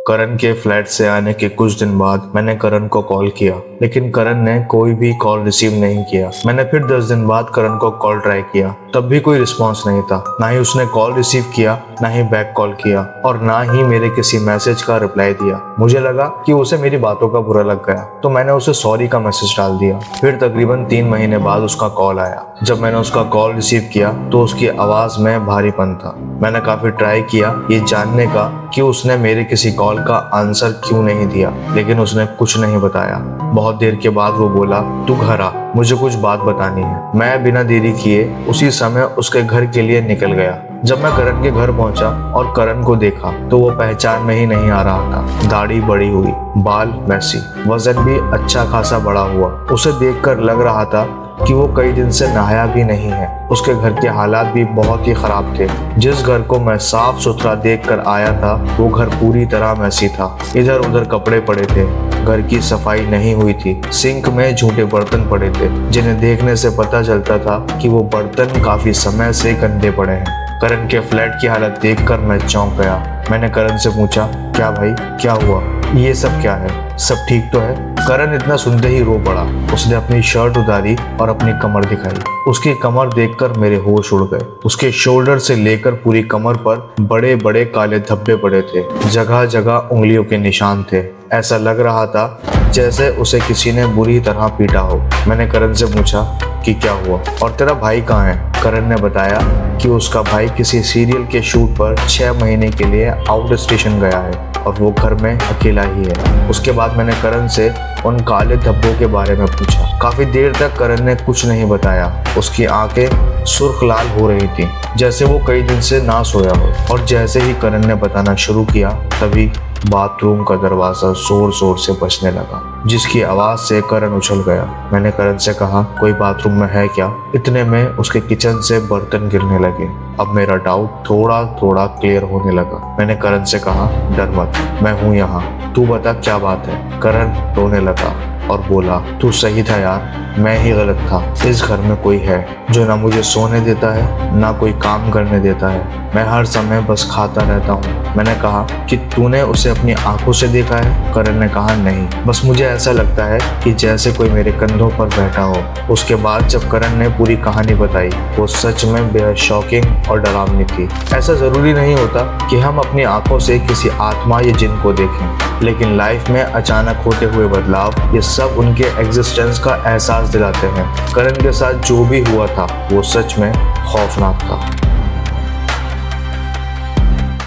करण के फ्लैट से आने के कुछ दिन बाद मैंने करण को कॉल किया, लेकिन करण ने कोई भी कॉल रिसीव नहीं किया। मैंने फिर 10 दिन बाद करण को कॉल ट्राई किया, तब भी कोई रिस्पांस नहीं था। ना ही उसने कॉल रिसीव किया, ना ही बैक कॉल किया और ना ही मेरे किसी मैसेज का रिप्लाई दिया। मुझे लगा कि उसे मेरी बातों का बुरा लग गया, तो मैंने उसे सॉरी का मैसेज डाल दिया। फिर तकरीबन 3 महीने बाद उसका कॉल आया। जब मैंने उसका कॉल रिसीव किया तो उसकी आवाज में भारीपन था। मैंने काफी ट्राई किया ये जानने का कि उसने मेरे किसी कॉल का आंसर क्यों नहीं दिया, लेकिन उसने कुछ नहीं बताया। बहुत देर के बाद वो बोला, तू घर आ, मुझे कुछ बात बतानी है। मैं बिना देरी किए उसी समय उसके घर के लिए निकल गया। जब मैं करण के घर पहुंचा और करण को देखा तो वो पहचान में ही नहीं आ रहा था। दाढ़ी बड़ी हुई, बाल मैसी, वजन भी अच्छा खासा बड़ा हुआ। उसे देखकर लग रहा था कि वो कई दिन से नहाया भी नहीं है। उसके घर के हालात भी बहुत ही खराब थे। जिस घर को मैं साफ सुथरा देखकर आया था वो घर पूरी तरह मैसी था। इधर उधर कपड़े पड़े थे, घर की सफाई नहीं हुई थी। सिंक में झूठे बर्तन पड़े थे जिन्हें देखने से पता चलता था कि वो बर्तन काफी समय से गंदे पड़े हैं। करण के फ्लैट की हालत देखकर मैं चौंक गया। मैंने करण से पूछा, क्या भाई, क्या हुआ? ये सब क्या है? सब ठीक तो है? करण इतना सुनते ही रो पड़ा। उसने अपनी शर्ट उतारी और अपनी कमर दिखाई। उसकी कमर देखकर मेरे होश उड़ गए। उसके शोल्डर से लेकर पूरी कमर पर बड़े बड़े काले धब्बे पड़े थे। जगह जगह उंगलियों के निशान थे। ऐसा लग रहा था जैसे उसे किसी ने बुरी तरह पीटा हो। मैंने करण से पूछा कि क्या हुआ और तेरा भाई कहाँ है? करण ने बताया कि उसका भाई किसी सीरियल के शूट पर 6 महीने के लिए आउट स्टेशन गया है और वो घर में अकेला ही है। उसके बाद मैंने करण से उन काले धब्बों के बारे में पूछा। काफी देर तक करण ने कुछ नहीं बताया। उसकी आंखें सुर्ख लाल हो रही थी, जैसे वो कई दिन से ना सोया हो। और जैसे ही करण ने बताना शुरू किया तभी बाथरूम का दरवाजा जोर जोर से बजने लगा, जिसकी आवाज से करण उछल गया। मैंने करण से कहा, कोई बाथरूम में है क्या? इतने में उसके किचन से बर्तन गिरने लगे। अब मेरा डाउट थोड़ा थोड़ा क्लियर होने लगा। मैंने करण से कहा, डर मत, मैं हूँ यहाँ, तू बता क्या बात है? करण रोने लगा और बोला, तू सही था यार, मैं ही गलत था। इस घर में कोई है जो ना मुझे सोने देता है ना कोई काम करने देता है। मैं हर समय बस खाता रहता हूँ। मैंने कहा कि तूने उसे अपनी आंखों से देखा है? करण ने कहा, नहीं, बस मुझे ऐसा लगता है कि जैसे कोई मेरे कंधों पर बैठा हो। उसके बाद जब करण ने पूरी कहानी बताई वो सच में बेहद शॉकिंग और डरावनी थी। ऐसा जरूरी नहीं होता कि हम अपनी आंखों से किसी आत्मा या जिन को देखें, लेकिन लाइफ में अचानक होते हुए बदलाव ये सब उनके एग्जिस्टेंस का एहसास दिलाते हैं। करण के साथ जो भी हुआ था वो सच में खौफनाक था।